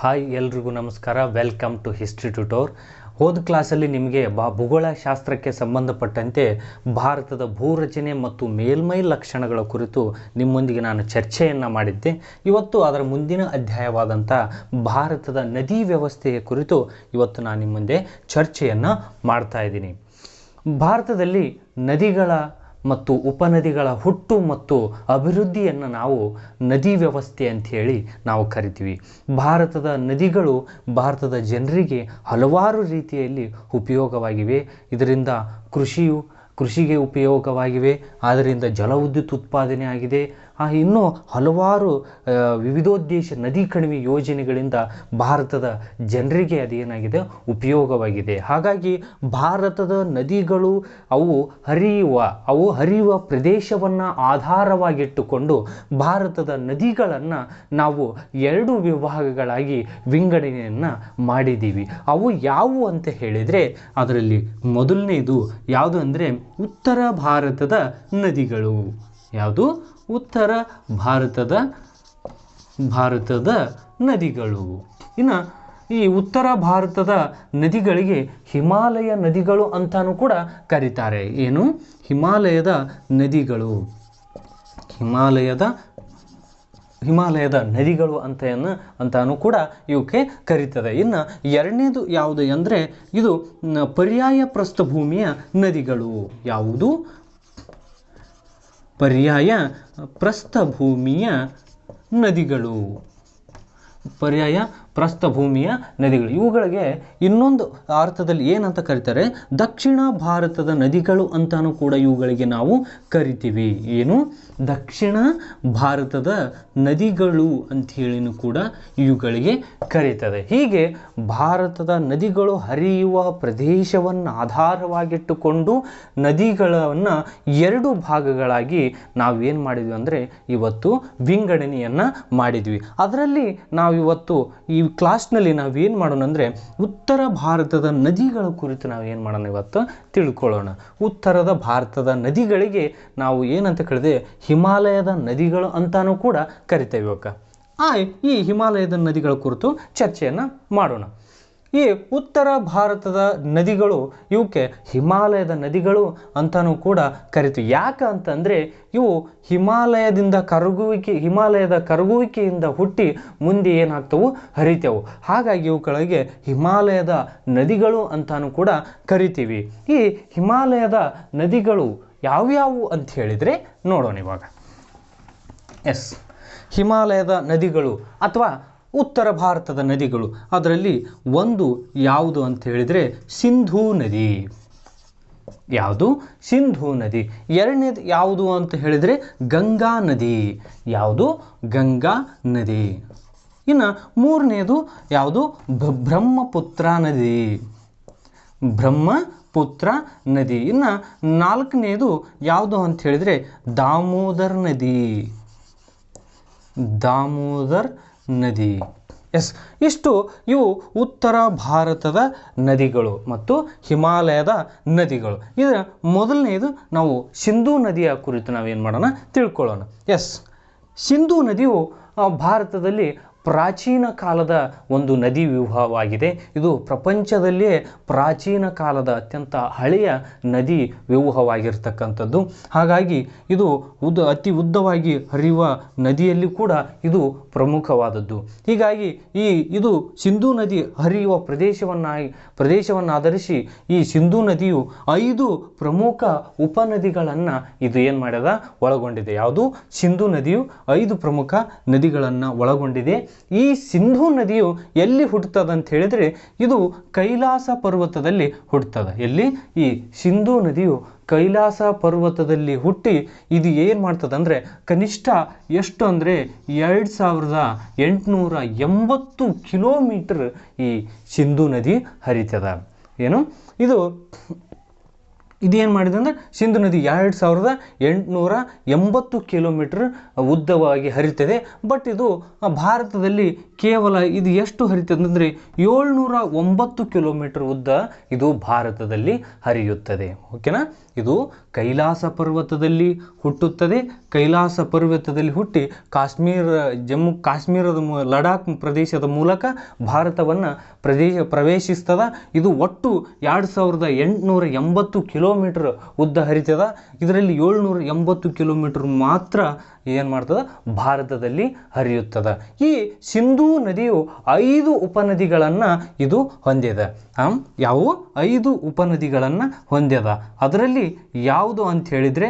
Hi ಎಲ್ರಿಗೂ ನಮಸ್ಕಾರ. Welcome to history tutor. ಹೋದ ಕ್ಲಾಸಲ್ಲಿ ನಿಮಗೆ ಭೂಗೋಳಶಾಸ್ತ್ರಕ್ಕೆ ಸಂಬಂಧಪಟ್ಟಂತೆ ಭಾರತದ ಭೂರಚನೆ ಮತ್ತು ಮೇಲ್ಮೈ ಲಕ್ಷಣಗಳ ಕುರಿತು ನಿಮ್ಮೊಂದಿಗೆ ನಾನು ಚರ್ಚೆಯನ್ನು ಮಾಡಿದ್ದೆ. ಇವತ್ತು ಅದರ ಮುಂದಿನ ಅಧ್ಯಾಯವಾದಂಥ ಭಾರತದ ನದಿ ವ್ಯವಸ್ಥೆಯ ಕುರಿತು ಇವತ್ತು ನಾನು ನಿಮ್ಮ ಮುಂದೆ ಚರ್ಚೆಯನ್ನು ಮಾಡ್ತಾ ಇದ್ದೀನಿ. ಭಾರತದಲ್ಲಿ ನದಿಗಳ ಮತ್ತು ಉಪನದಿಗಳ ಹುಟ್ಟು ಮತ್ತು ಅಭಿವೃದ್ಧಿಯನ್ನು ನಾವು ನದಿ ವ್ಯವಸ್ಥೆ ಅಂಥೇಳಿ ನಾವು ಕರಿತೀವಿ. ಭಾರತದ ನದಿಗಳು ಭಾರತದ ಜನರಿಗೆ ಹಲವಾರು ರೀತಿಯಲ್ಲಿ ಉಪಯೋಗವಾಗಿವೆ. ಇದರಿಂದ ಕೃಷಿಗೆ ಉಪಯೋಗವಾಗಿವೆ, ಅದರಿಂದ ಜಲವಿದ್ಯುತ್ ಉತ್ಪಾದನೆ ಆಗಿದೆ. ಇನ್ನೂ ಹಲವಾರು ವಿವಿಧೋದ್ದೇಶ ನದಿ ಕಣಿವೆ ಯೋಜನೆಗಳಿಂದ ಭಾರತದ ಜನರಿಗೆ ಅದೇನಾಗಿದೆ ಉಪಯೋಗವಾಗಿದೆ. ಹಾಗಾಗಿ ಭಾರತದ ನದಿಗಳು ಅವು ಹರಿಯುವ ಪ್ರದೇಶವನ್ನು ಆಧಾರವಾಗಿಟ್ಟುಕೊಂಡು ಭಾರತದ ನದಿಗಳನ್ನು ನಾವು ಎರಡು ವಿಭಾಗಗಳಾಗಿ ವಿಂಗಡಣೆಯನ್ನು ಮಾಡಿದ್ದೀವಿ. ಅವು ಯಾವುವು ಅಂತ ಹೇಳಿದರೆ ಅದರಲ್ಲಿ ಮೊದಲನೇದು ಯಾವುದು ಅಂದರೆ ಉತ್ತರ ಭಾರತದ ನದಿಗಳು. ಯಾವುದು? ಉತ್ತರ ಭಾರತದ ನದಿಗಳು. ಇನ್ನು ಈ ಉತ್ತರ ಭಾರತದ ನದಿಗಳಿಗೆ ಹಿಮಾಲಯ ನದಿಗಳು ಅಂತಾನೂ ಕೂಡ ಕರೀತಾರೆ. ಏನು? ಹಿಮಾಲಯದ ನದಿಗಳು, ಹಿಮಾಲಯದ ನದಿಗಳು ಅಂತಾನು ಕೂಡ ಇವಕ್ಕೆ ಕರೀತದೆ. ಇನ್ನು ಎರಡನೇದು ಯಾವುದು ಅಂದರೆ ಇದು ಪರ್ಯಾಯ ಪ್ರಸ್ಥಭೂಮಿಯ ನದಿಗಳು. ಯಾವುದು? ಪರ್ಯಾಯ ಪ್ರಸ್ಥಭೂಮಿಯ ನದಿಗಳು. ಇವುಗಳಿಗೆ ಇನ್ನೊಂದು ಅರ್ಥದಲ್ಲಿ ಏನಂತ ಕರೀತಾರೆ? ದಕ್ಷಿಣ ಭಾರತದ ನದಿಗಳು ಅಂತಾನು ಕೂಡ ಇವುಗಳಿಗೆ ನಾವು ಕರಿತೀವಿ. ಏನು? ದಕ್ಷಿಣ ಭಾರತದ ನದಿಗಳು ಅಂಥೇಳಿನೂ ಕೂಡ ಇವುಗಳಿಗೆ ಕರೀತದೆ. ಹೀಗೆ ಭಾರತದ ನದಿಗಳು ಹರಿಯುವ ಪ್ರದೇಶವನ್ನು ಆಧಾರವಾಗಿಟ್ಟುಕೊಂಡು ನದಿಗಳನ್ನು ಎರಡು ಭಾಗಗಳಾಗಿ ನಾವೇನು ಮಾಡಿದ್ವಿ ಅಂದರೆ ಇವತ್ತು ವಿಂಗಡಣೆಯನ್ನು ಮಾಡಿದ್ವಿ. ಅದರಲ್ಲಿ ನಾವಿವತ್ತು ಈ ಕ್ಲಾಸ್ನಲ್ಲಿ ನಾವೇನು ಮಾಡೋಣ ಅಂದರೆ ಉತ್ತರ ಭಾರತದ ನದಿಗಳ ಕುರಿತು ನಾವೇನು ಮಾಡೋಣ ಇವತ್ತು ತಿಳ್ಕೊಳ್ಳೋಣ. ಉತ್ತರದ ಭಾರತದ ನದಿಗಳಿಗೆ ನಾವು ಏನಂತ ಕರೆದೆ? ಹಿಮಾಲಯದ ನದಿಗಳು ಅಂತಾನೂ ಕೂಡ ಕರಿತೇವೆ. ಇವಾಗ ಈ ಹಿಮಾಲಯದ ನದಿಗಳ ಕುರಿತು ಚರ್ಚೆಯನ್ನು ಮಾಡೋಣ. ಈ ಉತ್ತರ ಭಾರತದ ನದಿಗಳು ಇವಕ್ಕೆ ಹಿಮಾಲಯದ ನದಿಗಳು ಅಂತಾನೂ ಕೂಡ ಕರಿತೀವಿ. ಯಾಕೆ ಅಂತಂದರೆ ಇವು ಹಿಮಾಲಯದ ಕರಗುವಿಕೆಯಿಂದ ಹುಟ್ಟಿ ಮುಂದೆ ಏನಾಗ್ತವು? ಹರಿತವು. ಹಾಗಾಗಿ ಇವುಗಳಿಗೆ ಹಿಮಾಲಯದ ನದಿಗಳು ಅಂತಾನೂ ಕೂಡ ಕರಿತೀವಿ. ಈ ಹಿಮಾಲಯದ ನದಿಗಳು ಯಾವ್ಯಾವು ಅಂತ ಹೇಳಿದರೆ ನೋಡೋಣ ಇವಾಗ. ಹಿಮಾಲಯದ ನದಿಗಳು ಅಥವಾ ಉತ್ತರ ಭಾರತದ ನದಿಗಳು, ಅದರಲ್ಲಿ ಒಂದು ಯಾವುದು ಅಂತ ಹೇಳಿದರೆ ಸಿಂಧೂ ನದಿ. ಯಾವುದು? ಸಿಂಧೂ ನದಿ. ಎರಡನೇದು ಯಾವುದು ಅಂತ ಹೇಳಿದರೆ ಗಂಗಾ ನದಿ. ಯಾವುದು? ಗಂಗಾ ನದಿ. ಇನ್ನು ಮೂರನೇದು ಯಾವುದು? ಬ್ರಹ್ಮಪುತ್ರ ನದಿ. ಇನ್ನು ನಾಲ್ಕನೇದು ಯಾವುದು ಅಂತ ಹೇಳಿದರೆ ದಾಮೋದರ್ ನದಿ. ಇಷ್ಟು ಇವು ಉತ್ತರ ಭಾರತದ ನದಿಗಳು ಮತ್ತು ಹಿಮಾಲಯದ ನದಿಗಳು. ಇದರ ಮೊದಲನೇದು ನಾವು ಸಿಂಧೂ ನದಿಯ ಕುರಿತು ನಾವೇನು ಮಾಡೋಣ ತಿಳ್ಕೊಳ್ಳೋಣ. ಸಿಂಧೂ ನದಿಯು ಭಾರತದಲ್ಲಿ ಪ್ರಾಚೀನ ಕಾಲದ ಒಂದು ನದಿ ವ್ಯೂಹವಾಗಿದೆ. ಇದು ಪ್ರಪಂಚದಲ್ಲಿಯೇ ಪ್ರಾಚೀನ ಕಾಲದ ಅತ್ಯಂತ ಹಳೆಯ ನದಿ ವ್ಯೂಹವಾಗಿರ್ತಕ್ಕಂಥದ್ದು. ಹಾಗಾಗಿ ಇದು ಅತಿ ಉದ್ದವಾಗಿ ಹರಿಯುವ ನದಿಯಲ್ಲಿ ಕೂಡ ಇದು ಪ್ರಮುಖವಾದದ್ದು. ಹೀಗಾಗಿ ಇದು ಸಿಂಧೂ ನದಿ ಹರಿಯುವ ಪ್ರದೇಶವನ್ನಾಧರಿಸಿ ಈ ಸಿಂಧೂ ನದಿಯು 5 ಪ್ರಮುಖ ಉಪನದಿಗಳನ್ನು ಇದು ಏನು ಮಾಡ್ಯದ? ಒಳಗೊಂಡಿದೆ. ಯಾವುದು? ಸಿಂಧೂ ನದಿಯು 5 ಪ್ರಮುಖ ನದಿಗಳನ್ನು ಒಳಗೊಂಡಿದೆ. ಈ ಸಿಂಧೂ ನದಿಯು ಎಲ್ಲಿ ಹುಟ್ಟುತ್ತದೆ ಅಂತ ಹೇಳಿದರೆ ಇದು ಕೈಲಾಸ ಪರ್ವತದಲ್ಲಿ ಹುಟ್ಟುತ್ತದೆ. ಎಲ್ಲಿ? ಈ ಸಿಂಧೂ ನದಿಯು ಕೈಲಾಸ ಪರ್ವತದಲ್ಲಿ ಹುಟ್ಟಿ ಇದು ಏನು ಮಾಡ್ತದೆ ಅಂದರೆ ಕನಿಷ್ಠ ಎಷ್ಟು ಅಂದರೆ 2880 ಕಿಲೋಮೀಟರ್ ಈ ಸಿಂಧೂ ನದಿ ಹರಿತದ. ಏನು? ಇದು ಇದೇನು ಮಾಡಿದೆ ಅಂದರೆ ಸಿಂಧು ನದಿ 2880 ಕಿಲೋಮೀಟರ್ ಉದ್ದವಾಗಿ ಹರಿತದೆ. ಬಟ್ ಇದು ಭಾರತದಲ್ಲಿ ಕೇವಲ ಇದು ಎಷ್ಟು ಹರಿತದೆ ಅಂದರೆ 709 ಕಿಲೋಮೀಟರ್ ಉದ್ದ ಇದು ಭಾರತದಲ್ಲಿ ಹರಿಯುತ್ತದೆ. ಓಕೆನಾ. ಇದು ಕೈಲಾಸ ಪರ್ವತದಲ್ಲಿ ಹುಟ್ಟುತ್ತದೆ. ಕೈಲಾಸ ಪರ್ವತದಲ್ಲಿ ಹುಟ್ಟಿ ಜಮ್ಮು ಕಾಶ್ಮೀರದ ಲಡಾಖ್ ಪ್ರದೇಶದ ಮೂಲಕ ಭಾರತವನ್ನು ಪ್ರವೇಶಿಸ್ತದ. ಇದು ಒಟ್ಟು 2880 ಕಿಲೋಮೀಟರ್ ಉದ್ದ ಹರಿತದ. ಇದರಲ್ಲಿ 780 ಕಿಲೋಮೀಟರ್ ಮಾತ್ರ ಏನು ಮಾಡ್ತದ ಭಾರತದಲ್ಲಿ ಹರಿಯುತ್ತದೆ. ಈ ಸಿಂಧೂ ನದಿಯು 5 ಉಪನದಿಗಳನ್ನು ಇದು ಹೊಂದಿದೆ. ಯಾವುವು 5 ಉಪನದಿಗಳನ್ನು ಹೊಂದ್ಯದ. ಅದರಲ್ಲಿ ಯಾವುದು ಅಂತ ಹೇಳಿದರೆ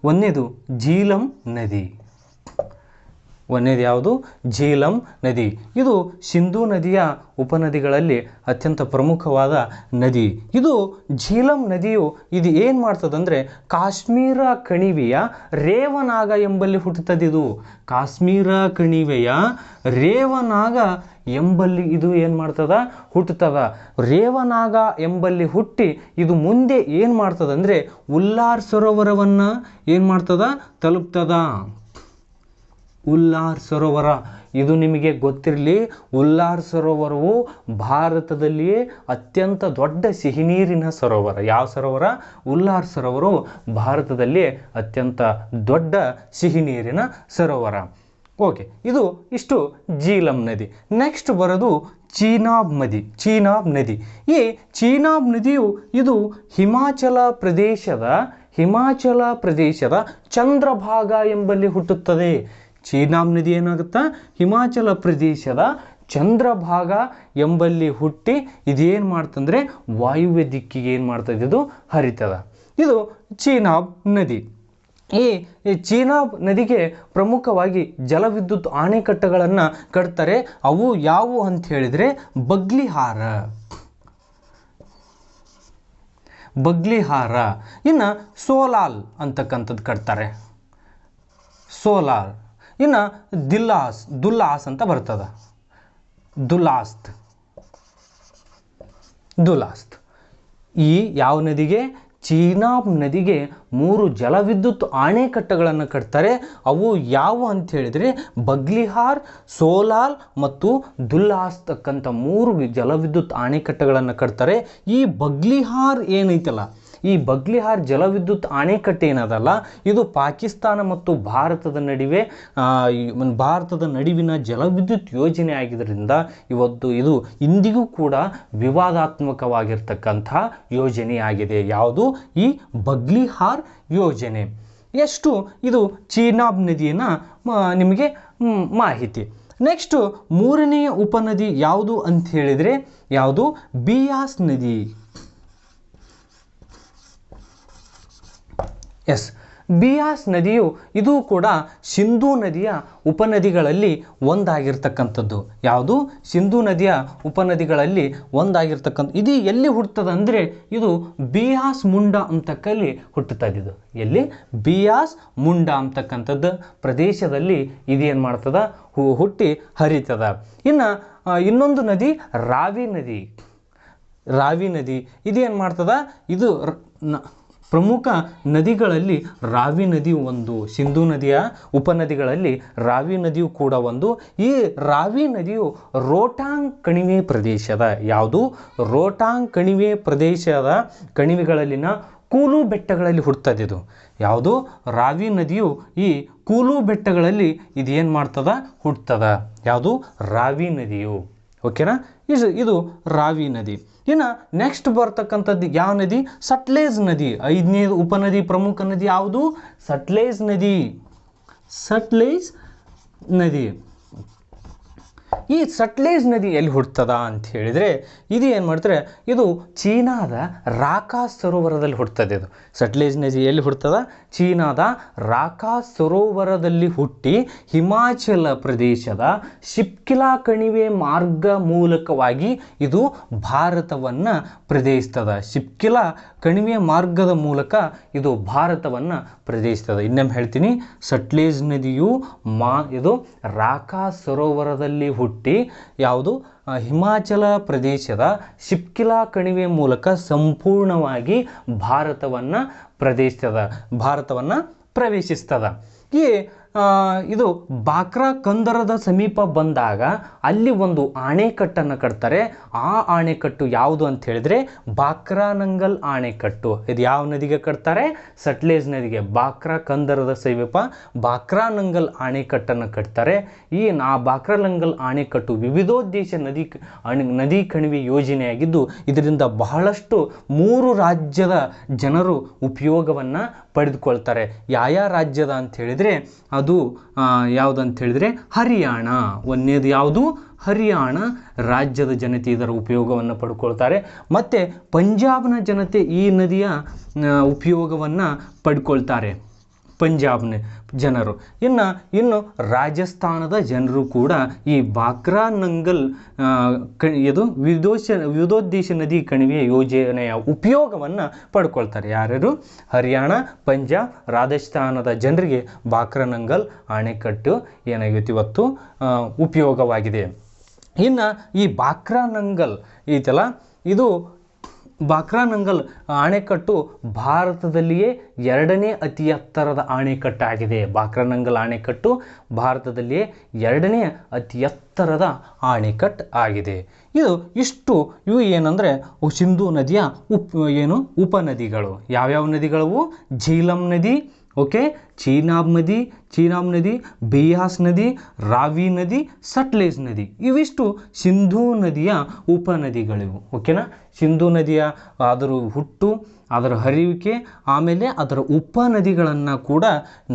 ಒಂದನೇದು ಝೀಲಂ ನದಿ. ಒಂದನೇದು ಯಾವುದು? ಝೀಲಂ ನದಿ. ಇದು ಸಿಂಧೂ ನದಿಯ ಉಪನದಿಗಳಲ್ಲಿ ಅತ್ಯಂತ ಪ್ರಮುಖವಾದ ನದಿ. ಇದು ಝೀಲಂ ನದಿಯು ಇದು ಏನು ಮಾಡ್ತದಂದರೆ ಕಾಶ್ಮೀರ ಕಣಿವೆಯ ರೇವನಾಗ ಎಂಬಲ್ಲಿ ಹುಟ್ಟುತ್ತದೆ. ಇದು ಕಾಶ್ಮೀರ ಕಣಿವೆಯ ರೇವನಾಗ ಎಂಬಲ್ಲಿ ಇದು ಏನು ಮಾಡ್ತದ ಹುಟ್ಟುತ್ತದ. ರೇವನಾಗ ಎಂಬಲ್ಲಿ ಹುಟ್ಟಿ ಇದು ಮುಂದೆ ಏನು ಮಾಡ್ತದಂದರೆ ಉಲ್ಲಾರ್ ಸರೋವರವನ್ನು ಏನು ಮಾಡ್ತದ ತಲುಪ್ತದ. ಉಲ್ಲಾರ್ ಸರೋವರ ಇದು ನಿಮಗೆ ಗೊತ್ತಿರಲಿ. ಉಲ್ಲಾರ್ ಸರೋವರವು ಭಾರತದಲ್ಲಿಯೇ ಅತ್ಯಂತ ದೊಡ್ಡ ಸಿಹಿನೀರಿನ ಸರೋವರ. ಯಾವ ಸರೋವರ? ಉಲ್ಲಾರ್ ಸರೋವರವು ಭಾರತದಲ್ಲಿಯೇ ಅತ್ಯಂತ ದೊಡ್ಡ ಸಿಹಿನೀರಿನ ಸರೋವರ. ಓಕೆ, ಇದು ಇಷ್ಟು ಝೀಲಂ ನದಿ. ನೆಕ್ಸ್ಟ್ ಬರೋದು ಚೀನಾಬ್ ನದಿ. ಚೀನಾಬ್ ನದಿ. ಈ ಚೀನಾಬ್ ನದಿಯು ಇದು ಹಿಮಾಚಲ ಪ್ರದೇಶದ ಚಂದ್ರಭಾಗ ಎಂಬಲ್ಲಿ ಹುಟ್ಟುತ್ತದೆ. ಚೀನಾಬ್ ನದಿ ಏನಾಗುತ್ತಾ ಹಿಮಾಚಲ ಪ್ರದೇಶದ ಚಂದ್ರಭಾಗ ಎಂಬಲ್ಲಿ ಹುಟ್ಟಿ ಇದೇನು ಮಾಡ್ತಂದ್ರೆ ವಾಯುವ್ಯ ದಿಕ್ಕಿಗೆ ಏನು ಮಾಡ್ತದೆ ಇದು ಹರಿತದ. ಇದು ಚೀನಾಬ್ ನದಿ. ಈ ಚೀನಾಬ್ ನದಿಗೆ ಪ್ರಮುಖವಾಗಿ ಜಲವಿದ್ಯುತ್ ಅಣೆಕಟ್ಟುಗಳನ್ನು ಕಟ್ತಾರೆ. ಅವು ಯಾವುವು ಅಂತ ಹೇಳಿದರೆ ಬಗ್ಲಿಹಾರ, ಇನ್ನು ಸೋಲಾಲ್ ಅಂತಕ್ಕಂಥದ್ದು ಕಟ್ತಾರೆ. ಸೋಲಾರ್. ಇನ್ನು ದುಲ್ಲಾಸ್ ಅಂತ ಬರ್ತದ. ದುಲಾಸ್ತ್. ಈ ಯಾವ ನದಿಗೆ? ಚೀನಾಬ್ ನದಿಗೆ 3 ಜಲವಿದ್ಯುತ್ ಅಣೆಕಟ್ಟುಗಳನ್ನು ಕಟ್ತಾರೆ. ಅವು ಯಾವುವು ಅಂತ ಹೇಳಿದರೆ ಬಗ್ಲಿಹಾರ್, ಸೋಲಾಲ್ ಮತ್ತು ದುಲ್ಲಾಸ್ ತಕ್ಕಂಥ 3 ಜಲವಿದ್ಯುತ್ ಅಣೆಕಟ್ಟುಗಳನ್ನು ಕಟ್ತಾರೆ. ಈ ಬಗ್ಲಿಹಾರ್ ಏನೈತಲ್ಲ, ಈ ಬಗ್ಲಿಹಾರ್ ಜಲವಿದ್ಯುತ್ ಅಣೆಕಟ್ಟೆ ಏನದಲ್ಲ, ಇದು ಪಾಕಿಸ್ತಾನ ಮತ್ತು ಭಾರತದ ನಡುವಿನ ಜಲವಿದ್ಯುತ್ ಯೋಜನೆ ಆಗಿದ್ದರಿಂದ ಇದು ಇಂದಿಗೂ ಕೂಡ ವಿವಾದಾತ್ಮಕವಾಗಿರ್ತಕ್ಕಂಥ ಯೋಜನೆಯಾಗಿದೆ. ಯಾವುದು? ಈ ಬಗ್ಲಿಹಾರ್ ಯೋಜನೆ. ಎಷ್ಟು ಇದು ಚೀನಾಬ್ ನದಿಯ ನಿಮಗೆ ಮಾಹಿತಿ. ನೆಕ್ಸ್ಟು 3ನೆಯ ಉಪನದಿ ಯಾವುದು ಅಂತ ಹೇಳಿದರೆ ಯಾವುದು? ಬಿಯಾಸ್ ನದಿ. ಬಿಯಾಸ್ ನದಿಯು ಇದು ಕೂಡ ಸಿಂಧೂ ನದಿಯ ಉಪನದಿಗಳಲ್ಲಿ ಒಂದಾಗಿರ್ತಕ್ಕಂಥದ್ದು. ಯಾವುದು? ಸಿಂಧೂ ನದಿಯ ಉಪನದಿಗಳಲ್ಲಿ ಒಂದಾಗಿರ್ತಕ್ಕಂಥ. ಇದು ಎಲ್ಲಿ ಹುಟ್ಟುತ್ತದೆ ಅಂದರೆ ಇದು ಬಿಯಾಸ್ ಮುಂಡಾ ಅಂತಕ್ಕಲ್ಲಿ ಹುಟ್ಟುತ್ತದೆ. ಇದು ಎಲ್ಲಿ? ಬಿಯಾಸ್ ಮುಂಡಾ ಅಂತಕ್ಕಂಥದ್ದು ಪ್ರದೇಶದಲ್ಲಿ ಇದೇನು ಮಾಡ್ತದ ಹುಟ್ಟಿ ಹರಿತದ. ಇನ್ನು ಇನ್ನೊಂದು ನದಿ ರಾವಿ ನದಿ. ಇದೇನು ಮಾಡ್ತದ? ಇದು ಪ್ರಮುಖ ನದಿಗಳಲ್ಲಿ ರಾವಿ ನದಿಯು ಒಂದು. ಸಿಂಧೂ ನದಿಯ ಉಪನದಿಗಳಲ್ಲಿ ರಾವಿ ನದಿಯು ಕೂಡ ಒಂದು. ಈ ರಾವಿ ನದಿಯು ರೋಟಾಂಗ್ ಕಣಿವೆ ಪ್ರದೇಶದ ಯಾವುದು? ರೋಟಾಂಗ್ ಕಣಿವೆ ಪ್ರದೇಶದ ಕಣಿವೆಗಳಲ್ಲಿನ ಕೂಲು ಬೆಟ್ಟಗಳಲ್ಲಿ ಹುಟ್ಟುತ್ತದೆ. ಇದು ಯಾವುದು? ರಾವಿ ನದಿಯು ಈ ಕೂಲು ಬೆಟ್ಟಗಳಲ್ಲಿ ಇದೇನು ಮಾಡ್ತದ ಹುಟ್ಟುತ್ತದ. ಯಾವುದು? ರಾವಿ ನದಿಯು. ಓಕೆನಾ. ಇದು ರಾವಿ ನದಿ. ಇನ್ನು ನೆಕ್ಸ್ಟ್ ಬರ್ತಕ್ಕಂಥದ್ದು ಯಾವ ನದಿ? ಸಟ್ಲೇಜ್ ನದಿ. 5ನೇ ಉಪನದಿ ಪ್ರಮುಖ ನದಿ ಯಾವುದು? ಸಟ್ಲೇಜ್ ನದಿ. ಈ ಸಟ್ಲೇಜ್ ನದಿ ಎಲ್ಲಿ ಹುಟ್ಟುತ್ತದ ಅಂತ ಹೇಳಿದರೆ ಇದು ಏನು ಮಾಡ್ತಾರೆ? ಇದು ಚೀನಾದ ರಾಕಾಸ್ ಸರೋವರದಲ್ಲಿ ಹುಟ್ಟುತ್ತದೆ. ಇದು ಸಟ್ಲೇಜ್ ನದಿ ಎಲ್ಲಿ ಹುಟ್ಟುತ್ತದ? ಚೀನಾದ ರಾಕಾಸ್ ಸರೋವರದಲ್ಲಿ ಹುಟ್ಟಿ ಹಿಮಾಚಲ ಪ್ರದೇಶದ ಶಿಪ್ಕಿಲಾ ಕಣಿವೆ ಮಾರ್ಗ ಮೂಲಕವಾಗಿ ಇದು ಭಾರತವನ್ನು ಪ್ರವೇಶಿಸ್ತದ. ಶಿಪ್ಕಿಲಾ ಕಣಿವೆ ಮಾರ್ಗದ ಮೂಲಕ ಇದು ಭಾರತವನ್ನು ಪ್ರದೇಶಿಸ್ತದೆ. ಇನ್ನೊಮ್ಮೆ ಹೇಳ್ತೀನಿ, ಸಟ್ಲೇಜ್ ನದಿಯು ಇದು ರಾಕಾ ಸರೋವರದಲ್ಲಿ ಹುಟ್ಟಿ ಯಾವುದು ಹಿಮಾಚಲ ಪ್ರದೇಶದ ಶಿಪ್ಕಿಲಾ ಕಣಿವೆ ಮೂಲಕ ಸಂಪೂರ್ಣವಾಗಿ ಭಾರತವನ್ನು ಪ್ರವೇಶಿಸ್ತದ. ಇದು ಬಾಕ್ರಾ ಕಂದರದ ಸಮೀಪ ಬಂದಾಗ ಅಲ್ಲಿ ಒಂದು ಆಣೆಕಟ್ಟನ್ನು ಕಟ್ತಾರೆ. ಆ ಆಣೆಕಟ್ಟು ಯಾವುದು ಅಂತ ಹೇಳಿದ್ರೆ ಬಾಕ್ರಾನಂಗಲ್ ಆಣೆಕಟ್ಟು. ಇದು ಯಾವ ನದಿಗೆ ಕಟ್ತಾರೆ? ಸಟ್ಲೇಜ್ ನದಿಗೆ. ಬಾಕ್ರಾ ಕಂದರದ ಸಮೀಪ ಬಾಕ್ರಾನಂಗಲ್ ಆಣೆಕಟ್ಟನ್ನು ಕಟ್ತಾರೆ. ಆ ಬಾಕ್ರಾನಂಗಲ್ ಆಣೆಕಟ್ಟು ವಿವಿಧೋದ್ದೇಶ ನದಿ ಕಣಿವೆ ಯೋಜನೆಯಾಗಿದ್ದು ಇದರಿಂದ ಬಹಳಷ್ಟು 3 ರಾಜ್ಯದ ಜನರು ಉಪಯೋಗವನ್ನು ಪಡೆದುಕೊಳ್ತಾರೆ. ಯಾವ ರಾಜ್ಯದ ಅಂತ ಹೇಳಿದರೆ ಅದು ಯಾವುದಂತ ಹೇಳಿದರೆ ಹರಿಯಾಣ. ಒಂದನೇದು ಯಾವುದು? ಹರಿಯಾಣ ರಾಜ್ಯದ ಜನತೆ ಇದರ ಉಪಯೋಗವನ್ನು ಪಡ್ಕೊಳ್ತಾರೆ. ಮತ್ತು ಪಂಜಾಬ್ನ ಜನತೆ ಈ ನದಿಯ ಉಪಯೋಗವನ್ನು ಪಡ್ಕೊಳ್ತಾರೆ, ಪಂಜಾಬ್ನ ಜನರು. ಇನ್ನು ರಾಜಸ್ಥಾನದ ಜನರು ಕೂಡ ಈ ಬಾಕ್ರಾನಂಗಲ್ ಇದು ವಿವಿಧೋದ್ದೇಶ ನದಿ ಕಣಿವೆ ಯೋಜನೆಯ ಉಪಯೋಗವನ್ನು ಪಡ್ಕೊಳ್ತಾರೆ. ಯಾರ್ಯಾರು? ಹರಿಯಾಣ, ಪಂಜಾಬ್, ರಾಜಸ್ಥಾನದ ಜನರಿಗೆ ಬಾಕ್ರಾನಂಗಲ್ ಆಣೆಕಟ್ಟು ಏನಾಗೈತಿ ಇವತ್ತು ಉಪಯೋಗವಾಗಿದೆ. ಇನ್ನು ಈ ಬಾಕ್ರಾನಂಗಲ್ ಐತಲ್ಲ, ಇದು ಬಾಕ್ರಾನಂಗಲ್ ಆಣೆಕಟ್ಟು ಭಾರತದಲ್ಲಿಯೇ 2ನೇ ಅತಿ ಎತ್ತರದ ಆಣೆಕಟ್ಟಾಗಿದೆ. ಬಾಕ್ರಾನಂಗಲ್ ಆಣೆಕಟ್ಟು ಭಾರತದಲ್ಲಿಯೇ 2ನೇ ಅತಿ ಎತ್ತರದ ಆಣೆಕಟ್ಟು ಆಗಿದೆ. ಇವು ಏನಂದರೆ ಸಿಂಧೂ ನದಿಯ ಉಪನದಿಗಳು. ಯಾವ್ಯಾವ ನದಿಗಳವು? ಝೀಲಂ ನದಿ, ಓಕೆ, ಚೀನಾಬ್ ನದಿ, ಬಿಯಾಸ್ ನದಿ, ರಾವಿ ನದಿ, ಸಟ್ಲೇಜ್ ನದಿ. ಇವಿಷ್ಟು ಸಿಂಧೂ ನದಿಯ ಉಪನದಿಗಳಿವು. ಓಕೆನಾ? ಸಿಂಧೂ ನದಿಯ ಅದರ ಹುಟ್ಟು, ಅದರ ಹರಿವಿಕೆ, ಆಮೇಲೆ ಅದರ ಉಪನದಿಗಳನ್ನು ಕೂಡ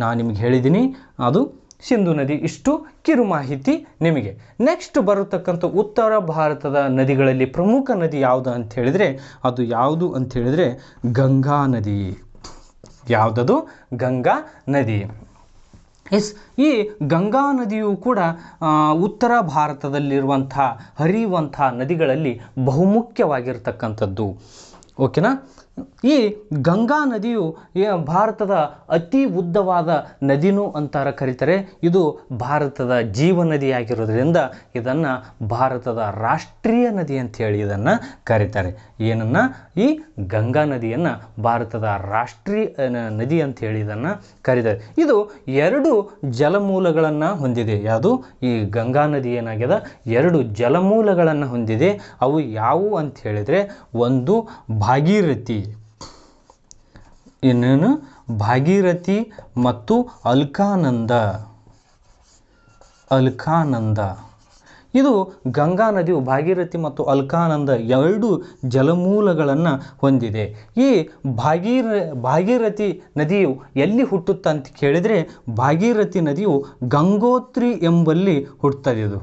ನಾನು ನಿಮಗೆ ಹೇಳಿದ್ದೀನಿ. ಅದು ಸಿಂಧೂ ನದಿ. ಇಷ್ಟು ಕಿರು ಮಾಹಿತಿ ನಿಮಗೆ. ನೆಕ್ಸ್ಟ್ ಬರತಕ್ಕಂಥ ಉತ್ತರ ಭಾರತದ ನದಿಗಳಲ್ಲಿ ಪ್ರಮುಖ ನದಿ ಯಾವುದು ಅಂತ ಹೇಳಿದರೆ ಅದು ಯಾವುದು ಅಂತ ಹೇಳಿದರೆ ಗಂಗಾ ನದಿ. ಯಾವುದದು? ಗಂಗಾ ನದಿ. ಈ ಗಂಗಾ ನದಿಯು ಕೂಡ ಉತ್ತರ ಭಾರತದಲ್ಲಿರುವಂಥ ಹರಿಯುವಂಥ ನದಿಗಳಲ್ಲಿ ಬಹುಮುಖ್ಯವಾಗಿರ್ತಕ್ಕಂಥದ್ದು. ಓಕೆನಾ? ಈ ಗಂಗಾ ನದಿಯು ಭಾರತದ ಅತಿ ಉದ್ದವಾದ ನದಿನೂ ಅಂತಾರ ಕರೀತಾರೆ. ಇದು ಭಾರತದ ಜೀವ ನದಿಯಾಗಿರೋದ್ರಿಂದ ಇದನ್ನು ಭಾರತದ ರಾಷ್ಟ್ರೀಯ ನದಿ ಅಂಥೇಳಿ ಇದನ್ನು ಕರೀತಾರೆ. ಏನನ್ನು? ಈ ಗಂಗಾ ನದಿಯನ್ನು ಭಾರತದ ರಾಷ್ಟ್ರೀಯ ನದಿ ಅಂಥೇಳಿ ಇದನ್ನು ಕರೀತಾರೆ. ಇದು 2 ಜಲಮೂಲಗಳನ್ನು ಹೊಂದಿದೆ. ಯಾವುದು? ಈ ಗಂಗಾ ನದಿ ಏನಾಗಿದೆ 2 ಜಲಮೂಲಗಳನ್ನು ಹೊಂದಿದೆ. ಅವು ಯಾವುವು ಅಂತ ಹೇಳಿದರೆ ಒಂದು ಭಾಗೀರಥಿ, ಇನ್ನೇನು ಭಾಗೀರಥಿ ಮತ್ತು ಅಲ್ಕಾನಂದ. ಇದು ಗಂಗಾ ನದಿಯು ಭಾಗೀರಥಿ ಮತ್ತು ಅಲ್ಕಾನಂದ 2 ಜಲಮೂಲಗಳನ್ನು ಹೊಂದಿದೆ. ಈ ಭಾಗೀರಥಿ ನದಿಯು ಎಲ್ಲಿ ಹುಟ್ಟುತ್ತೆ ಅಂತ ಕೇಳಿದರೆ ಭಾಗೀರಥಿ ನದಿಯು ಗಂಗೋತ್ರಿ ಎಂಬಲ್ಲಿ ಹುಟ್ಟುತ್ತದೆ. ಇದು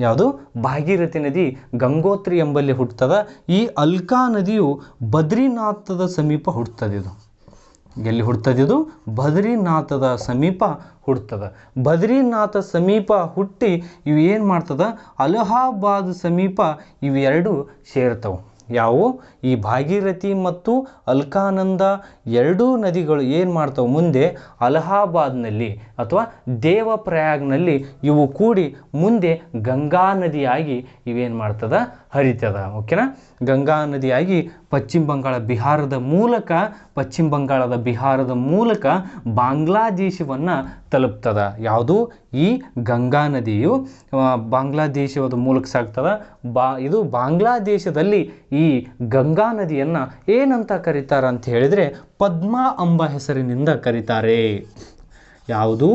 ಯಾವುದು? ಭಾಗೀರಥಿ ನದಿ ಗಂಗೋತ್ರಿ ಎಂಬಲ್ಲಿ ಹುಟ್ಟುತ್ತದೆ. ಈ ಅಲ್ಕಾ ನದಿಯು ಬದ್ರಿನಾಥದ ಸಮೀಪ ಹುಟ್ಟುತ್ತದೆ. ಇದು ಎಲ್ಲಿ ಹುಟ್ಟುತ್ತದೆ? ಇದು ಬದ್ರಿನಾಥದ ಸಮೀಪ ಹುಟ್ಟುತ್ತದೆ. ಬದ್ರಿನಾಥ ಸಮೀಪ ಹುಟ್ಟಿ ಇವು ಏನು ಮಾಡ್ತದೆ? ಅಲಹಾಬಾದ್ ಸಮೀಪ ಇವೆರಡು ಸೇರ್ತವೆ. ಯಾವುವು? ಈ ಭಾಗೀರಥಿ ಮತ್ತು ಅಲ್ಕಾನಂದ 2 ನದಿಗಳು ಏನು ಮಾಡ್ತವೆ? ಮುಂದೆ ಅಲಹಾಬಾದ್ನಲ್ಲಿ ಅಥವಾ ದೇವಪ್ರಯಾಗ್ನಲ್ಲಿ ಇವು ಕೂಡಿ ಮುಂದೆ ಗಂಗಾ ನದಿಯಾಗಿ ಇವೇನು ಮಾಡ್ತದ? ಹರಿತದ. ಓಕೆನಾ? ಗಂಗಾ ನದಿಯಾಗಿ ಪಶ್ಚಿಮ ಬಂಗಾಳದ ಬಿಹಾರದ ಮೂಲಕ ಬಾಂಗ್ಲಾದೇಶವನ್ನು ತಲುಪ್ತದ. ಯಾವುದು? ಈ ಗಂಗಾ ನದಿಯು ಬಾಂಗ್ಲಾದೇಶದ ಮೂಲಕ ಸಾಗ್ತದ. ಇದು ಬಾಂಗ್ಲಾದೇಶದಲ್ಲಿ ಈ ಗಂಗಾ ನದಿಯನ್ನು ಏನಂತ ಕರೀತಾರೆ ಅಂತ ಹೇಳಿದರೆ ಪದ್ಮಾ ಎಂಬ ಹೆಸರಿನಿಂದ ಕರೀತಾರೆ. ಯಾವುದು?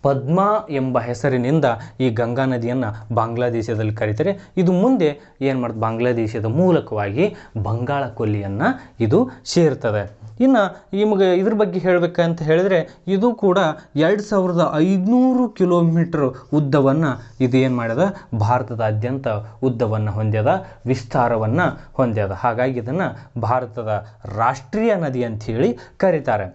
ಪದ್ಮಾ ಎಂಬ ಹೆಸರಿನಿಂದ ಈ ಗಂಗಾ ನದಿಯನ್ನು ಬಾಂಗ್ಲಾದೇಶದಲ್ಲಿ ಕರೀತಾರೆ. ಇದು ಮುಂದೆ ಏನು ಮಾಡ್ತದೆ? ಬಾಂಗ್ಲಾದೇಶದ ಮೂಲಕವಾಗಿ ಬಂಗಾಳ ಕೊಲ್ಲಿಯನ್ನು ಇದು ಸೇರ್ತದೆ. ಇನ್ನು ನಿಮಗೆ ಇದ್ರ ಬಗ್ಗೆ ಹೇಳಬೇಕಂತ ಹೇಳಿದರೆ ಇದು ಕೂಡ 2500 ಕಿಲೋಮೀಟರ್ ಉದ್ದವನ್ನು ಇದು ಏನು ಮಾಡ್ಯದ? ಭಾರತದಾದ್ಯಂತ ಉದ್ದವನ್ನು ಹೊಂದ್ಯದ, ವಿಸ್ತಾರವನ್ನು ಹೊಂದ್ಯದ. ಹಾಗಾಗಿ ಇದನ್ನು ಭಾರತದ ರಾಷ್ಟ್ರೀಯ ನದಿ ಅಂಥೇಳಿ ಕರೀತಾರೆ.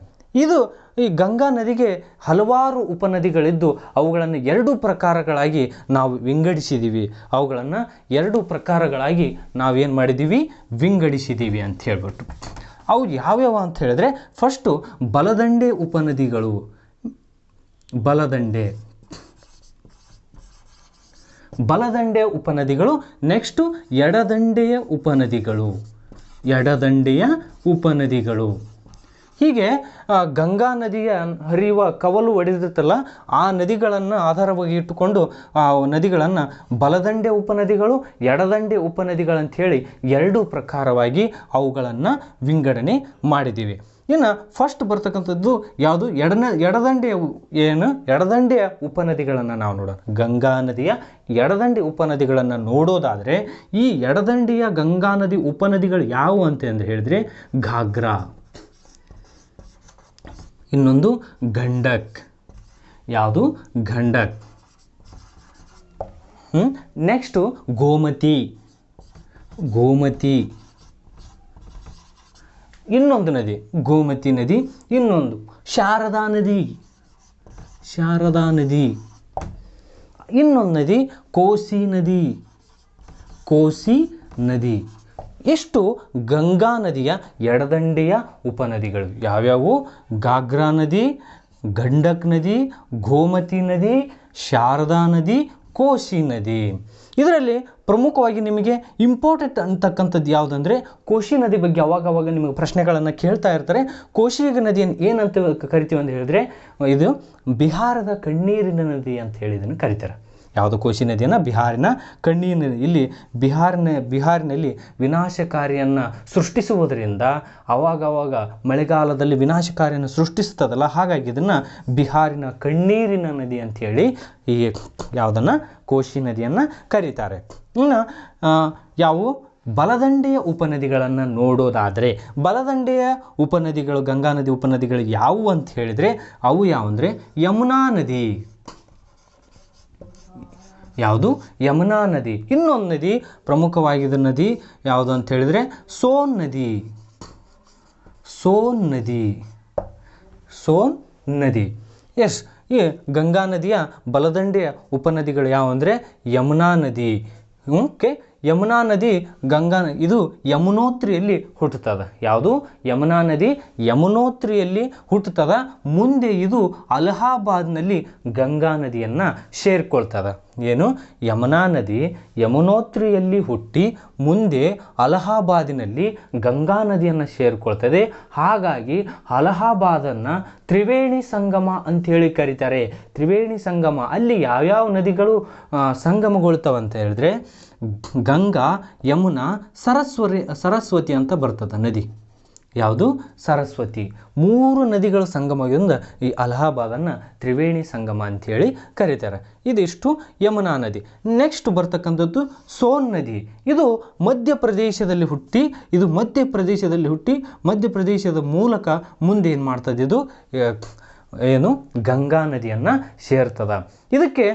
ಈ ಗಂಗಾ ನದಿಗೆ ಹಲವಾರು ಉಪನದಿಗಳಿದ್ದು ಅವುಗಳನ್ನು 2 ಪ್ರಕಾರಗಳಾಗಿ ನಾವು ವಿಂಗಡಿಸಿದ್ದೀವಿ. ಅವುಗಳನ್ನು 2 ಪ್ರಕಾರಗಳಾಗಿ ನಾವೇನು ಮಾಡಿದ್ದೀವಿ, ವಿಂಗಡಿಸಿದ್ದೀವಿ ಅಂತ ಹೇಳ್ಬಿಟ್ಟು. ಅವು ಯಾವ್ಯಾವ ಅಂತ ಹೇಳಿದ್ರೆ, ಫಸ್ಟು ಬಲದಂಡೆ ಉಪನದಿಗಳು, ಬಲದಂಡೆಯ ಉಪನದಿಗಳು. ನೆಕ್ಸ್ಟು ಎಡದಂಡೆಯ ಉಪನದಿಗಳು. ಹೀಗೆ ಗಂಗಾ ನದಿಯ ಹರಿಯುವ ಕವಲು ಒಡೆದಿರುತ್ತಲ್ಲ, ಆ ನದಿಗಳನ್ನು ಆಧಾರವಾಗಿ ಇಟ್ಟುಕೊಂಡು ಆ ನದಿಗಳನ್ನು ಬಲದಂಡೆ ಉಪನದಿಗಳು, ಎಡದಂಡೆ ಉಪನದಿಗಳಂಥೇಳಿ 2 ಪ್ರಕಾರವಾಗಿ ಅವುಗಳನ್ನು ವಿಂಗಡಣೆ ಮಾಡಿದ್ದೀವಿ. ಇನ್ನು ಫಸ್ಟ್ ಬರ್ತಕ್ಕಂಥದ್ದು ಯಾವುದು, ಎಡದಂಡೆಯ ಉಪನದಿಗಳನ್ನು ನಾವು ನೋಡೋಣ. ಗಂಗಾ ನದಿಯ ಎಡದಂಡೆ ಉಪನದಿಗಳನ್ನು ನೋಡೋದಾದರೆ, ಈ ಎಡದಂಡೆಯ ಗಂಗಾ ನದಿ ಉಪನದಿಗಳು ಯಾವುವು ಅಂತ ಹೇಳಿದ್ರೆ, ಘಾಗ್ರಾ, ಇನ್ನೊಂದು ಗಂಡಕ್. ಯಾವುದು, ಗಂಡಕ್. ನೆಕ್ಸ್ಟು ಗೋಮತಿ, ಇನ್ನೊಂದು ನದಿ ಗೋಮತಿ ನದಿ. ಇನ್ನೊಂದು ಶಾರದಾ ನದಿ. ಇನ್ನೊಂದು ನದಿ ಕೋಸಿ ನದಿ. ಇಷ್ಟು ಗಂಗಾ ನದಿಯ ಎಡದಂಡೆಯ ಉಪನದಿಗಳು ಯಾವ್ಯಾವು, ಘಾಗ್ರಾ ನದಿ, ಗಂಡಕ್ ನದಿ, ಗೋಮತಿ ನದಿ, ಶಾರದಾ ನದಿ, ಕೋಸಿ ನದಿ. ಇದರಲ್ಲಿ ಪ್ರಮುಖವಾಗಿ ನಿಮಗೆ ಇಂಪಾರ್ಟೆಂಟ್ ಅಂತಕ್ಕಂಥದ್ದು ಯಾವುದಂದರೆ, ಕೋಶಿ ನದಿ ಬಗ್ಗೆ ಅವಾಗವಾಗ ನಿಮಗೆ ಪ್ರಶ್ನೆಗಳನ್ನು ಕೇಳ್ತಾ ಇರ್ತಾರೆ. ಕೋಶಿ ನದಿಯನ್ನು ಏನಂತ ಕರಿತೀವಿ ಅಂತ ಹೇಳಿದ್ರೆ, ಇದು ಬಿಹಾರದ ಕಣ್ಣೀರಿನ ನದಿ ಅಂತ ಹೇಳಿ ಇದನ್ನು ಕರೀತಾರೆ. ಯಾವುದು, ಕೋಶಿ ನದಿಯನ್ನು ಬಿಹಾರಿನ ಕಣ್ಣೀರಿನ. ಇಲ್ಲಿ ಬಿಹಾರಿನಲ್ಲಿ ವಿನಾಶಕಾರಿಯನ್ನು ಸೃಷ್ಟಿಸುವುದರಿಂದ ಅವಾಗವಾಗ ಮಳೆಗಾಲದಲ್ಲಿ ವಿನಾಶಕಾರಿಯನ್ನು ಸೃಷ್ಟಿಸ್ತದಲ್ಲ, ಹಾಗಾಗಿ ಇದನ್ನು ಬಿಹಾರಿನ ಕಣ್ಣೀರಿನ ನದಿ ಅಂಥೇಳಿ ಈ ಯಾವುದನ್ನು, ಕೋಶಿ ನದಿಯನ್ನು ಕರೀತಾರೆ. ಇನ್ನು ಯಾವುವು, ಬಲದಂಡೆಯ ಉಪನದಿಗಳನ್ನು ನೋಡೋದಾದರೆ, ಬಲದಂಡೆಯ ಉಪನದಿಗಳು, ಗಂಗಾ ನದಿ ಉಪನದಿಗಳು ಯಾವುವು ಅಂತ ಹೇಳಿದರೆ, ಅವು ಯಾವುವಂದರೆ ಯಮುನಾ ನದಿ. ಯಾವುದು, ಯಮುನಾ ನದಿ. ಇನ್ನೊಂದು ನದಿ ಪ್ರಮುಖವಾಗಿದ್ದ ನದಿ ಯಾವುದು ಅಂತ ಹೇಳಿದರೆ, ಸೋನ್ ನದಿ. ಎಸ್, ಈ ಗಂಗಾ ನದಿಯ ಬಲದಂಡೆಯ ಉಪನದಿಗಳು ಯಾವುವಂದರೆ ಯಮುನಾ ನದಿ. ಓಕೆ, ಯಮುನಾ ನದಿ ಇದು ಯಮುನೋತ್ರಿಯಲ್ಲಿ ಹುಟ್ಟುತ್ತದೆ. ಯಾವುದು, ಯಮುನಾ ನದಿ ಯಮುನೋತ್ರಿಯಲ್ಲಿ ಹುಟ್ಟುತ್ತದೆ. ಮುಂದೆ ಇದು ಅಲಹಾಬಾದ್ನಲ್ಲಿ ಗಂಗಾ ನದಿಯನ್ನು ಸೇರಿಕೊಳ್ತದೆ. ಏನು, ಯಮುನಾ ನದಿ ಯಮುನೋತ್ರಿಯಲ್ಲಿ ಹುಟ್ಟಿ ಮುಂದೆ ಅಲಹಾಬಾದಿನಲ್ಲಿ ಗಂಗಾ ನದಿಯನ್ನು ಸೇರಿಕೊಳ್ತದೆ. ಹಾಗಾಗಿ ಅಲಹಾಬಾದನ್ನು ತ್ರಿವೇಣಿ ಸಂಗಮ ಅಂಥೇಳಿ ಕರೀತಾರೆ. ತ್ರಿವೇಣಿ ಸಂಗಮ, ಅಲ್ಲಿ ಯಾವ್ಯಾವ ನದಿಗಳು ಸಂಗಮಗೊಳ್ತವೆ ಅಂತ ಹೇಳಿದ್ರೆ, ಗಂಗಾ, ಯಮುನಾ, ಸರಸ್ವತಿ ಅಂತ ಬರ್ತದೆ ನದಿ. ಯಾವುದು, ಸರಸ್ವತಿ. 3 ನದಿಗಳ ಸಂಗಮದಿಂದ ಈ ಅಲಹಾಬಾದನ್ನು ತ್ರಿವೇಣಿ ಸಂಗಮ ಅಂಥೇಳಿ ಕರೀತಾರೆ. ಇದಿಷ್ಟು ಯಮುನಾ ನದಿ. ನೆಕ್ಸ್ಟ್ ಬರ್ತಕ್ಕಂಥದ್ದು ಸೋನ್ ನದಿ. ಇದು ಮಧ್ಯಪ್ರದೇಶದಲ್ಲಿ ಹುಟ್ಟಿ ಮಧ್ಯಪ್ರದೇಶದ ಮೂಲಕ ಮುಂದೆ ಏನು ಮಾಡ್ತದೆ, ಇದು ಏನು, ಗಂಗಾ ನದಿಯನ್ನು ಸೇರ್ತದ. ಇದಕ್ಕೆ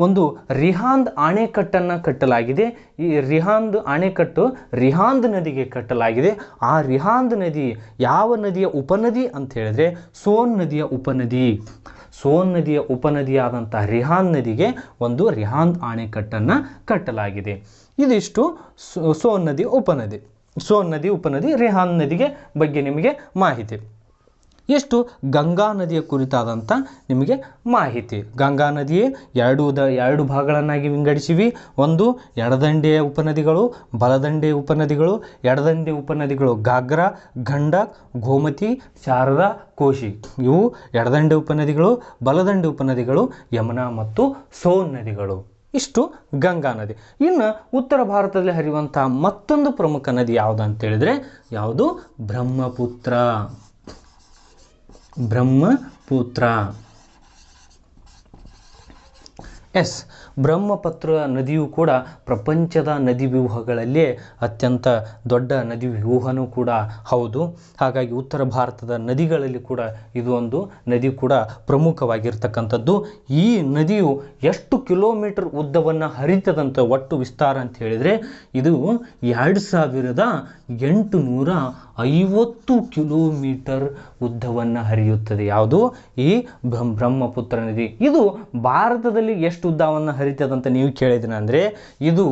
ಒಂದು ರಿಹಾಂದ್ ಅಣೆಕಟ್ಟನ್ನು ಕಟ್ಟಲಾಗಿದೆ. ಈ ರಿಹಾಂದ್ ಅಣೆಕಟ್ಟು ರಿಹಾಂದ್ ನದಿಗೆ ಕಟ್ಟಲಾಗಿದೆ. ಆ ರಿಹಾಂದ್ ನದಿ ಯಾವ ನದಿಯ ಉಪನದಿ ಅಂತ ಹೇಳಿದ್ರೆ, ಸೋನ್ ನದಿಯ ಉಪನದಿಯಾದಂಥ ರಿಹಾಂದ್ ನದಿಗೆ ಒಂದು ರಿಹಾಂದ್ ಅಣೆಕಟ್ಟನ್ನು ಕಟ್ಟಲಾಗಿದೆ. ಇದಿಷ್ಟು ಸೋನ್ ನದಿ ಉಪನದಿ, ರಿಹಾಂದ್ ನದಿಗೆ ಬಗ್ಗೆ ನಿಮಗೆ ಮಾಹಿತಿ. ಎಷ್ಟು ಗಂಗಾ ನದಿಯ ಕುರಿತಾದಂಥ ನಿಮಗೆ ಮಾಹಿತಿ. ಗಂಗಾ ನದಿಯೇ ಎರಡು ಭಾಗಗಳನ್ನಾಗಿ ವಿಂಗಡಿಸಿವಿ. ಒಂದು ಎಡದಂಡೆಯ ಉಪನದಿಗಳು, ಬಲದಂಡೆಯ ಉಪನದಿಗಳು. ಎಡದಂಡೆ ಉಪನದಿಗಳು ಘಾಗ್ರಾ, ಗಂಡಕ್, ಗೋಮತಿ, ಶಾರದಾ, ಕೋಶಿ. ಇವು ಎಡದಂಡೆ ಉಪನದಿಗಳು. ಬಲದಂಡೆ ಉಪನದಿಗಳು ಯಮುನಾ ಮತ್ತು ಸೋನ್ ನದಿಗಳು. ಇಷ್ಟು ಗಂಗಾ ನದಿ. ಇನ್ನು ಉತ್ತರ ಭಾರತದಲ್ಲಿ ಹರಿಯುವಂಥ ಮತ್ತೊಂದು ಪ್ರಮುಖ ನದಿ ಯಾವುದು ಅಂತ ಹೇಳಿದ್ರೆ, ಯಾವುದು, ಬ್ರಹ್ಮಪುತ್ರ. ಎಸ್, ಬ್ರಹ್ಮಪುತ್ರ ನದಿಯು ಕೂಡ ಪ್ರಪಂಚದ ನದಿ ವ್ಯೂಹಗಳಲ್ಲೇ ಅತ್ಯಂತ ದೊಡ್ಡ ನದಿ ವ್ಯೂಹನೂ ಕೂಡ ಹೌದು. ಹಾಗಾಗಿ ಉತ್ತರ ಭಾರತದ ನದಿಗಳಲ್ಲಿ ಕೂಡ ಇದು ಒಂದು ನದಿ ಕೂಡ ಪ್ರಮುಖವಾಗಿರ್ತಕ್ಕಂಥದ್ದು. ಈ ನದಿಯು ಎಷ್ಟು ಕಿಲೋಮೀಟರ್ ಉದ್ದವನ್ನು ಹರಿತದಂಥ ಒಟ್ಟು ವಿಸ್ತಾರ ಅಂತ ಹೇಳಿದರೆ, ಇದು 2860 50 ಕಿಲೋಮೀಟರ್ ಉದ್ದವನ್ನು ಹರಿಯುತ್ತದೆ. ಯಾವುದು? ಈ ಬ್ರಹ್ಮಪುತ್ರ ನದಿ. ಇದು ಭಾರತದಲ್ಲಿ ಎಷ್ಟು ಉದ್ದವನ್ನು ಹರಿತದಂತ ನೀವು ಕೇಳಿದಿನ ಅಂದರೆ ಇದು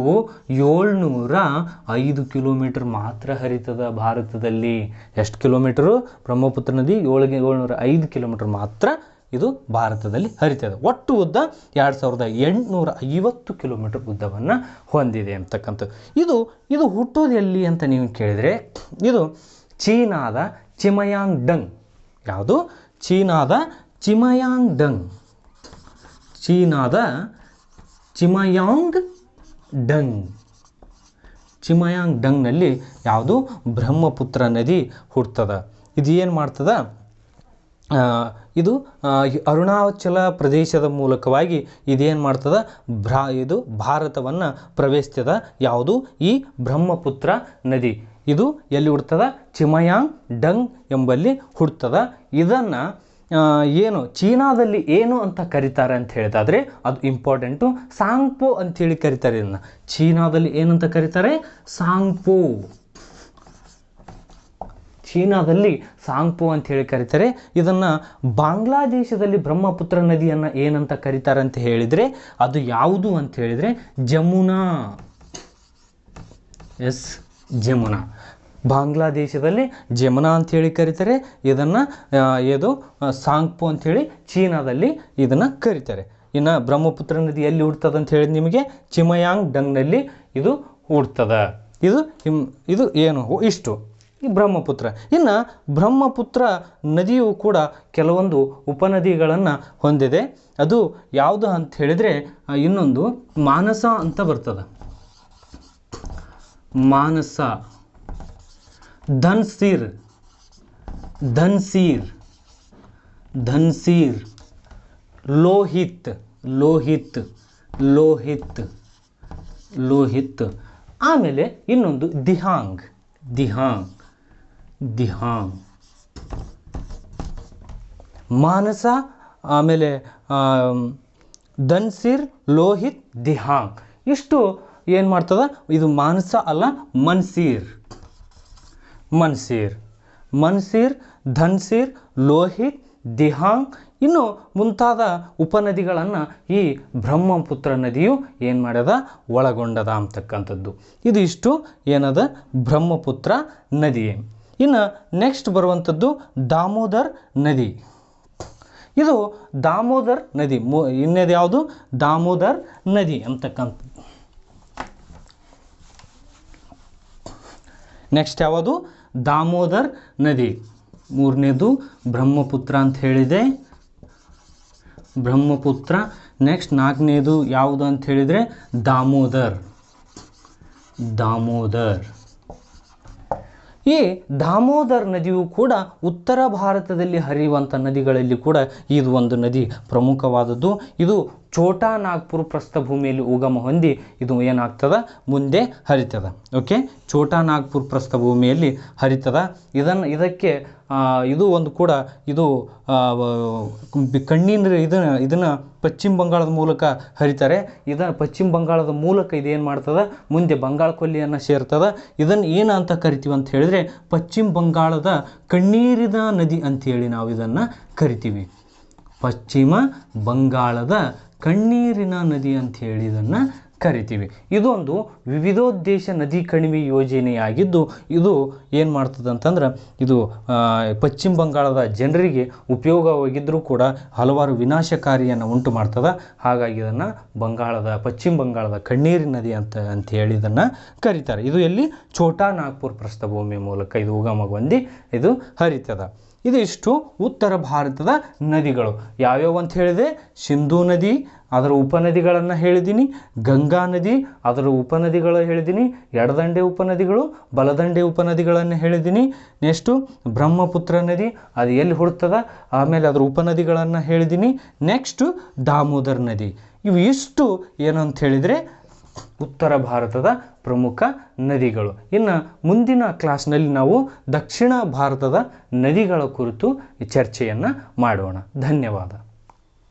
705 ಕಿಲೋಮೀಟರ್ ಮಾತ್ರ ಹರಿತದ ಭಾರತದಲ್ಲಿ. ಎಷ್ಟು ಕಿಲೋಮೀಟರು? ಬ್ರಹ್ಮಪುತ್ರ ನದಿ 705 ಕಿಲೋಮೀಟರ್ ಮಾತ್ರ ಇದು ಭಾರತದಲ್ಲಿ ಹರಿತದೆ. ಒಟ್ಟು ಉದ್ದ 2850 ಕಿಲೋಮೀಟರ್ ಉದ್ದವನ್ನು ಹೊಂದಿದೆ ಅಂತಕ್ಕಂಥದ್ದು. ಇದು ಹುಟ್ಟೋದು ಎಲ್ಲಿ ಅಂತ ನೀವು ಕೇಳಿದರೆ ಇದು ಚೀನಾದ ಚಿಮಯಾಂಗ್ಡಂಗ್. ಯಾವುದು? ಚೀನಾದ ಚಿಮಯಾಂಗ್ಡಂಗ್. ಚೀನಾದ ಚಿಮಯಾಂಗ್ಡಂಗ್ನಲ್ಲಿ ಯಾವುದು? ಬ್ರಹ್ಮಪುತ್ರ ನದಿ ಹುಡ್ತದ. ಇದು ಏನು ಮಾಡ್ತದ? ಇದು ಅರುಣಾಚಲ ಪ್ರದೇಶದ ಮೂಲಕವಾಗಿ ಇದೇನು ಮಾಡ್ತದ? ಇದು ಭಾರತವನ್ನು ಪ್ರವೇಶಿಸ್ತದ. ಯಾವುದು? ಈ ಬ್ರಹ್ಮಪುತ್ರ ನದಿ. ಇದು ಎಲ್ಲಿ ಹುಡ್ತದ? ಚಿಮಯಾಂಗ್ಡಂಗ್ ಎಂಬಲ್ಲಿ ಹುಡ್ತದ. ಇದನ್ನು ಏನು ಚೀನಾದಲ್ಲಿ ಏನು ಅಂತ ಕರೀತಾರೆ ಅಂತ ಹೇಳಿದಾದರೆ ಅದು ಇಂಪಾರ್ಟೆಂಟು. ಸಾಂಗ್ಪೋ ಅಂಥೇಳಿ ಕರೀತಾರೆ ಇದನ್ನು. ಚೀನಾದಲ್ಲಿ ಏನಂತ ಕರೀತಾರೆ? ಸಾಂಗ್ಪೋ. ಚೀನಾದಲ್ಲಿ ಸಾಂಗ್ಪೋ ಅಂತ ಹೇಳಿ ಕರೀತಾರೆ. ಇದನ್ನು ಬಾಂಗ್ಲಾದೇಶದಲ್ಲಿ ಬ್ರಹ್ಮಪುತ್ರ ನದಿಯನ್ನು ಏನಂತ ಕರೀತಾರೆ ಅಂತ ಹೇಳಿದರೆ ಅದು ಯಾವುದು ಅಂತ ಹೇಳಿದರೆ ಜಮುನಾ. ಜಮುನಾ. ಬಾಂಗ್ಲಾದೇಶದಲ್ಲಿ ಜಮುನಾ ಅಂಥೇಳಿ ಕರೀತಾರೆ. ಇದನ್ನು ಏದು ಸಾಂಗ್ಪೋ ಅಂಥೇಳಿ ಚೀನಾದಲ್ಲಿ ಇದನ್ನು ಕರೀತಾರೆ. ಇನ್ನು ಬ್ರಹ್ಮಪುತ್ರ ನದಿ ಎಲ್ಲಿ ಹುಡ್ತದೆ ಅಂತ ಹೇಳಿದ ನಿಮಗೆ ಚಿಮಯಾಂಗ್ಡಂಗ್ನಲ್ಲಿ ಇದು ಹುಡ್ತದ. ಇದು ಏನು? ಇಷ್ಟು ಈ ಬ್ರಹ್ಮಪುತ್ರ. ಇನ್ನು ಬ್ರಹ್ಮಪುತ್ರ ನದಿಯು ಕೂಡ ಕೆಲವೊಂದು ಉಪನದಿಗಳನ್ನು ಹೊಂದಿದೆ. ಅದು ಯಾವುದು ಅಂತ ಹೇಳಿದರೆ ಇನ್ನೊಂದು ಮಾನಸ ಅಂತ ಬರ್ತದೆ. ಮಾನಸ, ಧನ್ಸೀರ್, ಲೋಹಿತ್. ಆಮೇಲೆ ಇನ್ನೊಂದು ದಿಹಾಂಗ್. ಮಾನಸ, ಆಮೇಲೆ ಧನ್ಸೀರ್, ಲೋಹಿತ್, ದಿಹಾಂಗ್. ಇಷ್ಟು ಏನು ಮಾಡ್ತದ? ಇದು ಮಾನಸ ಅಲ್ಲ, ಮನ್ಸೀರ್, ಧನ್ಸೀರ್, ಲೋಹಿತ್, ದಿಹಾಂಗ್ ಇನ್ನು ಮುಂತಾದ ಉಪನದಿಗಳನ್ನು ಈ ಬ್ರಹ್ಮಪುತ್ರ ನದಿಯು ಏನು ಮಾಡ್ಯದ? ಒಳಗೊಂಡದ ಅಂತಕ್ಕಂಥದ್ದು. ಇದು ಇಷ್ಟು ಏನದ? ಬ್ರಹ್ಮಪುತ್ರ ನದಿ. ಇನ್ನು ನೆಕ್ಸ್ಟ್ ಬರುವಂಥದ್ದು ದಾಮೋದರ್ ನದಿ. ಇದು ದಾಮೋದರ್ ನದಿ. ಇನ್ನೇದು ಯಾವುದು? ದಾಮೋದರ್ ನದಿ ಅಂತಕ್ಕಂಥದ್ದು. ನೆಕ್ಸ್ಟ್ ಯಾವುದು? ದಾಮೋದರ್ ನದಿ. ಮೂರನೇದು ಬ್ರಹ್ಮಪುತ್ರ ಅಂತ ಹೇಳಿದೆ, ಬ್ರಹ್ಮಪುತ್ರ. ನೆಕ್ಸ್ಟ್ ನಾಲ್ಕನೇದು ಯಾವುದು ಅಂತ ಹೇಳಿದರೆ ದಾಮೋದರ್. ಈ ದಾಮೋದರ್ ನದಿಯು ಕೂಡ ಉತ್ತರ ಭಾರತದಲ್ಲಿ ಹರಿಯುವಂಥ ನದಿಗಳಲ್ಲಿ ಕೂಡ ಇದು ಒಂದು ನದಿ ಪ್ರಮುಖವಾದದ್ದು. ಇದು ಛೋಟಾ ನಾಗ್ಪುರ್ ಪ್ರಸ್ಥಭೂಮಿಯಲ್ಲಿ ಉಗಮ ಹೊಂದಿ ಇದು ಏನಾಗ್ತದ? ಮುಂದೆ ಹರಿತದ. ಓಕೆ, ಛೋಟಾ ನಾಗ್ಪುರ್ ಪ್ರಸ್ಥಭೂಮಿಯಲ್ಲಿ ಹರಿತದ. ಇದಕ್ಕೆ ಇದು ಒಂದು ಕೂಡ ಇದು ಕಣ್ಣಿನ ಇದನ್ನು ಪಶ್ಚಿಮ ಬಂಗಾಳದ ಮೂಲಕ ಹರಿತಾರೆ. ಇದನ್ನು ಪಶ್ಚಿಮ ಬಂಗಾಳದ ಮೂಲಕ ಇದೇನು ಮಾಡ್ತದ? ಮುಂದೆ ಬಂಗಾಳ ಕೊಲ್ಲಿಯನ್ನು ಸೇರ್ತದ. ಇದನ್ನು ಏನು ಅಂತ ಕರಿತೀವಿ ಅಂತ ಹೇಳಿದರೆ ಪಶ್ಚಿಮ ಬಂಗಾಳದ ಕಣ್ಣೀರಿನ ನದಿ ಅಂಥೇಳಿ ನಾವು ಇದನ್ನು ಕರಿತೀವಿ. ಪಶ್ಚಿಮ ಬಂಗಾಳದ ಕಣ್ಣೀರಿನ ನದಿ ಅಂಥೇಳಿ ಇದನ್ನು ಕರಿತೀವಿ. ಇದೊಂದು ವಿವಿಧೋದ್ದೇಶ ನದಿ ಕಣಿವೆ ಯೋಜನೆಯಾಗಿದ್ದು ಇದು ಏನು ಮಾಡ್ತದೆ ಅಂತಂದ್ರೆ ಇದು ಪಶ್ಚಿಮ ಬಂಗಾಳದ ಜನರಿಗೆ ಉಪಯೋಗವಾಗಿದ್ದರೂ ಕೂಡ ಹಲವಾರು ವಿನಾಶಕಾರಿಯನ್ನು ಉಂಟು ಮಾಡ್ತದೆ. ಹಾಗಾಗಿ ಇದನ್ನು ಪಶ್ಚಿಮ ಬಂಗಾಳದ ಕಣ್ಣೀರಿನ ನದಿ ಅಂತ ಹೇಳಿ ಇದನ್ನು ಕರೀತಾರೆ. ಇದು ಎಲ್ಲಿ? ಛೋಟಾ ನಾಗ್ಪುರ್ ಪ್ರಸ್ಥಭೂಮಿ ಮೂಲಕ ಇದು ಉಗಮಗೊಂಡು ಇದು ಹರಿತದ. ಇದಿಷ್ಟು ಉತ್ತರ ಭಾರತದ ನದಿಗಳು. ಯಾವ್ಯಾವ ಅಂತ ಹೇಳಿದೆ? ಸಿಂಧೂ ನದಿ, ಅದರ ಉಪನದಿಗಳನ್ನು ಹೇಳಿದ್ದೀನಿ. ಗಂಗಾ ನದಿ, ಅದರ ಉಪನದಿಗಳು ಹೇಳಿದ್ದೀನಿ. ಎಡದಂಡೆ ಉಪನದಿಗಳು, ಬಲದಂಡೆ ಉಪನದಿಗಳನ್ನು ಹೇಳಿದ್ದೀನಿ. ನೆಕ್ಸ್ಟು ಬ್ರಹ್ಮಪುತ್ರ ನದಿ, ಅದು ಎಲ್ಲಿ ಹುಡ್ತದ, ಆಮೇಲೆ ಅದರ ಉಪನದಿಗಳನ್ನು ಹೇಳಿದ್ದೀನಿ. ನೆಕ್ಸ್ಟು ದಾಮೋದರ್ ನದಿ. ಇವು ಇಷ್ಟು ಏನಂತ ಹೇಳಿದರೆ ಉತ್ತರ ಭಾರತದ ಪ್ರಮುಖ ನದಿಗಳು. ಇನ್ನು ಮುಂದಿನ ಕ್ಲಾಸ್ನಲ್ಲಿ ನಾವು ದಕ್ಷಿಣ ಭಾರತದ ನದಿಗಳ ಕುರಿತು ಚರ್ಚೆಯನ್ನು ಮಾಡೋಣ. ಧನ್ಯವಾದ.